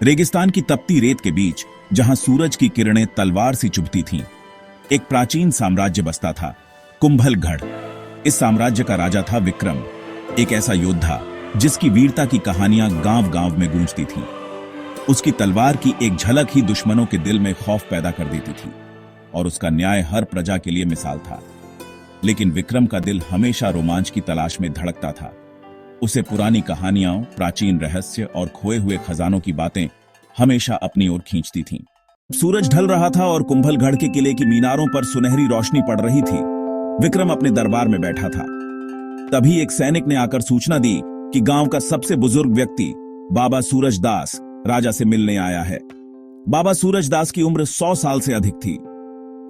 रेगिस्तान की तपती रेत के बीच, जहां सूरज की किरणें तलवार सी चुभती थीं, एक प्राचीन साम्राज्य बसता था, कुंभलगढ़। इस साम्राज्य का राजा था विक्रम, एक ऐसा योद्धा जिसकी वीरता की कहानियां गांव-गांव में गूंजती थीं। उसकी तलवार की एक झलक ही दुश्मनों के दिल में खौफ पैदा कर देती थी और उसका न्याय हर प्रजा के लिए मिसाल था। लेकिन विक्रम का दिल हमेशा रोमांच की तलाश में धड़कता था। उसे पुरानी कहानियां, प्राचीन रहस्य और खोए हुए खजानों की बातें हमेशा अपनी ओर खींचती थीं। सूरज ढल रहा था और कुंभलगढ़ के किले की मीनारों पर सुनहरी रोशनी पड़ रही थी। विक्रम अपने दरबार में बैठा था। तभी एक सैनिक ने आकर सूचना दी कि गांव का सबसे बुजुर्ग व्यक्ति बाबा सूरजदास राजा से मिलने आया है। बाबा सूरजदास की उम्र 100 साल से अधिक थी।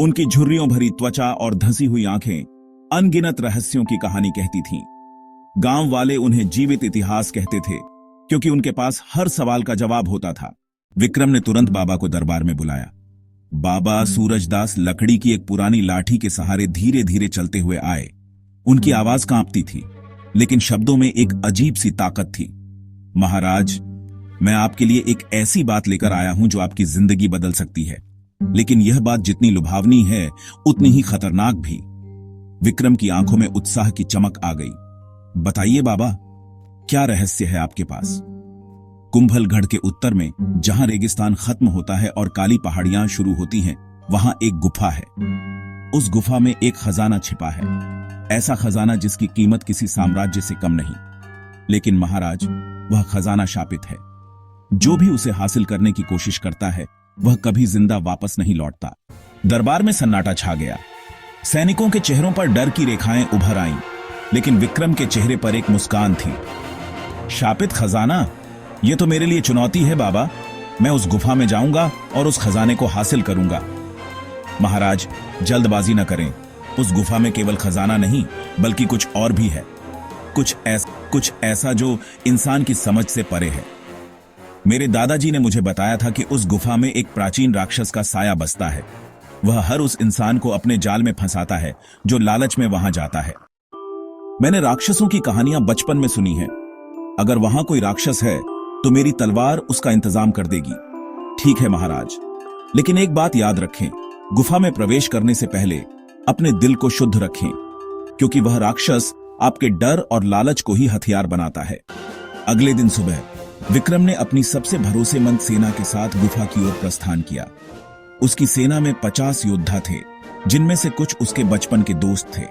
उनकी झुर्रियों भरी त्वचा और धंसी हुई आंखें अनगिनत रहस्यों की कहानी कहती थीं। गांव वाले उन्हें जीवित इतिहास कहते थे, क्योंकि उनके पास हर सवाल का जवाब होता था। विक्रम ने तुरंत बाबा को दरबार में बुलाया। बाबा सूरजदास लकड़ी की एक पुरानी लाठी के सहारे धीरे धीरे चलते हुए आए। उनकी आवाज कांपती थी, लेकिन शब्दों में एक अजीब सी ताकत थी। महाराज, मैं आपके लिए एक ऐसी बात लेकर आया हूं जो आपकी जिंदगी बदल सकती है, लेकिन यह बात जितनी लुभावनी है उतनी ही खतरनाक भी। विक्रम की आंखों में उत्साह की चमक आ गई। बताइए बाबा, क्या रहस्य है आपके पास? कुंभलगढ़ के उत्तर में, जहां रेगिस्तान खत्म होता है और काली पहाड़ियां शुरू होती हैं, वहां एक गुफा है। उस गुफा में एक खजाना छिपा है, ऐसा खजाना जिसकी कीमत किसी साम्राज्य से कम नहीं। लेकिन महाराज, वह खजाना शापित है। जो भी उसे हासिल करने की कोशिश करता है, वह कभी जिंदा वापस नहीं लौटता। दरबार में सन्नाटा छा गया। सैनिकों के चेहरों पर डर की रेखाएं उभर आईं, लेकिन विक्रम के चेहरे पर एक मुस्कान थी। शापित खजाना? यह तो मेरे लिए चुनौती है बाबा। मैं उस गुफा में जाऊंगा और उस खजाने को हासिल करूंगा। महाराज, जल्दबाजी न करें। उस गुफा में केवल खजाना नहीं, बल्कि कुछ और भी है। कुछ ऐसा जो इंसान की समझ से परे है। मेरे दादाजी ने मुझे बताया था कि उस गुफा में एक प्राचीन राक्षस का साया बसता है। वह हर उस इंसान को अपने जाल में फंसाता है जो लालच में वहां जाता है। मैंने राक्षसों की कहानियां बचपन में सुनी हैं। अगर वहां कोई राक्षस है तो मेरी तलवार उसका इंतजाम कर देगी। ठीक है महाराज, लेकिन एक बात याद रखें, गुफा में प्रवेश करने से पहले अपने दिल को शुद्ध रखें, क्योंकि वह राक्षस आपके डर और लालच को ही हथियार बनाता है। अगले दिन सुबह विक्रम ने अपनी सबसे भरोसेमंद सेना के साथ गुफा की ओर प्रस्थान किया। उसकी सेना में 50 योद्धा थे, जिनमें से कुछ उसके बचपन के दोस्त थे।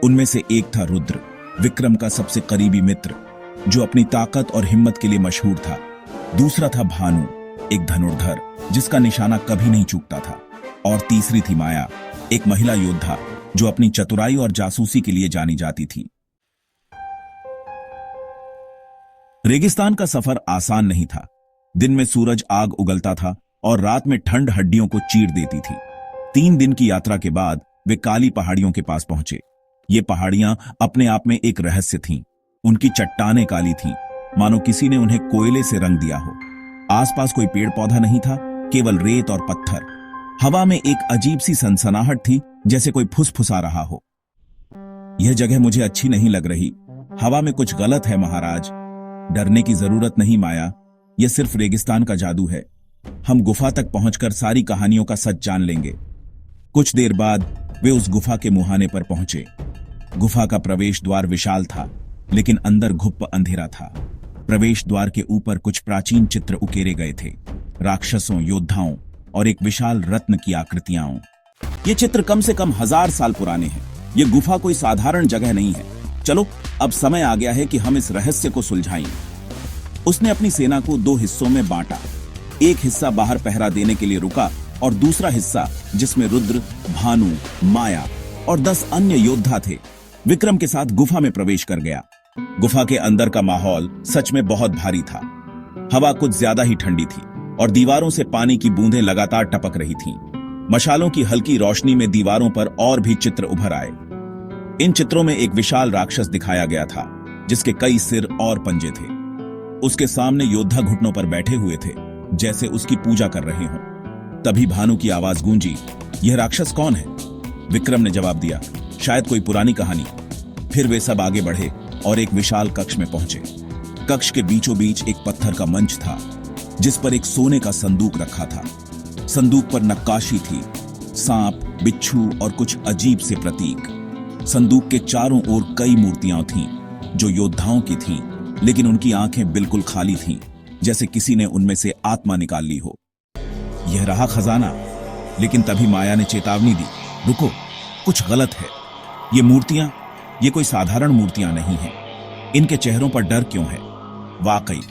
उनमें से एक था रुद्र, विक्रम का सबसे करीबी मित्र, जो अपनी ताकत और हिम्मत के लिए मशहूर था। दूसरा था भानु, एक धनुर्धर जिसका निशाना कभी नहीं चूकता था। और तीसरी थी माया, एक महिला योद्धा जो अपनी चतुराई और जासूसी के लिए जानी जाती थी। रेगिस्तान का सफर आसान नहीं था। दिन में सूरज आग उगलता था और रात में ठंड हड्डियों को चीर देती थी। 3 दिन की यात्रा के बाद वे काली पहाड़ियों के पास पहुंचे। ये पहाड़ियां अपने आप में एक रहस्य थीं। उनकी चट्टानें काली थीं, मानो किसी ने उन्हें कोयले से रंग दिया हो। आसपास कोई पेड़ पौधा नहीं था, केवल रेत और पत्थर। हवा में एक अजीब सी सनसनाहट थी, जैसे कोई फुसफुसा रहा हो। यह जगह मुझे अच्छी नहीं लग रही। हवा में कुछ गलत है महाराज। डरने की जरूरत नहीं माया, यह सिर्फ रेगिस्तान का जादू है। हम गुफा तक पहुंचकर सारी कहानियों का सच जान लेंगे। कुछ देर बाद वे उस गुफा के मुहाने पर पहुंचे। गुफा का प्रवेश द्वार विशाल था, लेकिन अंदर घुप्प अंधेरा था। प्रवेश द्वार के ऊपर कुछ प्राचीन चित्र उकेरे गए थे, राक्षसों, योद्धाओं और एक विशाल रत्न की आकृतियां। ये चित्र कम से कम 1000 साल पुराने हैं। ये गुफा कोई साधारण जगह नहीं है। चलो, अब समय आ गया है कि हम इस रहस्य को सुलझाएं। उसने अपनी सेना को 2 हिस्सों में बांटा। एक हिस्सा बाहर पहरा देने के लिए रुका और दूसरा हिस्सा, जिसमें रुद्र, भानु, माया और 10 अन्य योद्धा थे, विक्रम के साथ गुफा में प्रवेश कर गया। गुफा के अंदर का माहौल सच में बहुत भारी था। हवा कुछ ज्यादा ही ठंडी थी और दीवारों से पानी की बूंदें लगातार टपक रही थीं। मशालों की हल्की रोशनी में दीवारों पर और भी चित्र उभर आए। इन चित्रों में एक विशाल राक्षस दिखाया गया था, जिसके कई सिर और पंजे थे। उसके सामने योद्धा घुटनों पर बैठे हुए थे, जैसे उसकी पूजा कर रहे हों। तभी भानु की आवाज गूंजी, यह राक्षस कौन है? विक्रम ने जवाब दिया, शायद कोई पुरानी कहानी। फिर वे सब आगे बढ़े और एक विशाल कक्ष में पहुंचे। कक्ष के बीचों बीच एक पत्थर का मंच था। जिस पर एक सोने का संदूक रखा था। संदूक पर नक्काशी थी, सांप, बिच्छू और कुछ अजीब से प्रतीक। संदूक के चारों ओर कई मूर्तियां थीं, जो योद्धाओं की थीं, लेकिन उनकी आंखें बिल्कुल खाली थीं, जैसे किसी ने उनमें से आत्मा निकाल ली हो। यह रहा खजाना, लेकिन तभी माया ने चेतावनी दी, रुको, कुछ गलत है। ये मूर्तियां, ये कोई साधारण मूर्तियां नहीं हैं। इनके चेहरों पर डर क्यों है? वाकई,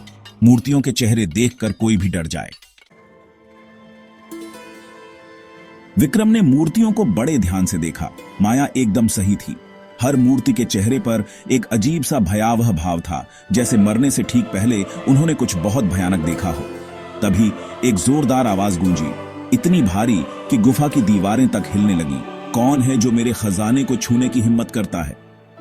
मूर्तियों के चेहरे देखकर कोई भी डर जाए। विक्रम ने मूर्तियों को बड़े ध्यान से देखा। माया एकदम सही थी। हर मूर्ति के चेहरे पर एक अजीब सा भयावह भाव था, जैसे मरने से ठीक पहले उन्होंने कुछ बहुत भयानक देखा हो। तभी एक जोरदार आवाज गूंजी, इतनी भारी कि गुफा की दीवारें तक हिलने लगी। कौन है जो मेरे खजाने को छूने की हिम्मत करता है?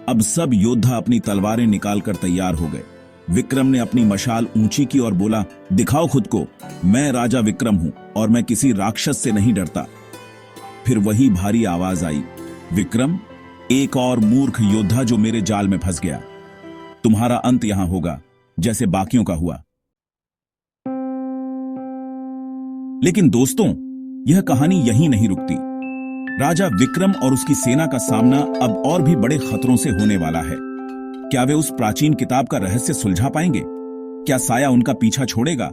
अब सब योद्धा अपनी तलवारें निकालकर तैयार हो गए। विक्रम ने अपनी मशाल ऊंची की और बोला, दिखाओ खुद को, मैं राजा विक्रम हूं और मैं किसी राक्षस से नहीं डरता। फिर वही भारी आवाज आई, विक्रम, एक और मूर्ख योद्धा जो मेरे जाल में फंस गया। तुम्हारा अंत यहां होगा, जैसे बाकियों का हुआ। लेकिन दोस्तों, यह कहानी यहीं नहीं रुकती। राजा विक्रम और उसकी सेना का सामना अब और भी बड़े खतरों से होने वाला है। क्या वे उस प्राचीन किताब का रहस्य सुलझा पाएंगे? क्या साया उनका पीछा छोड़ेगा,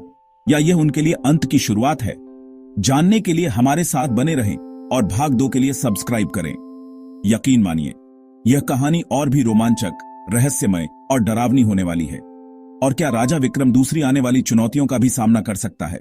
या यह उनके लिए अंत की शुरुआत है? जानने के लिए हमारे साथ बने रहें और भाग 2 के लिए सब्सक्राइब करें। यकीन मानिए, यह कहानी और भी रोमांचक, रहस्यमय और डरावनी होने वाली है। और क्या राजा विक्रम दूसरी आने वाली चुनौतियों का भी सामना कर सकता है?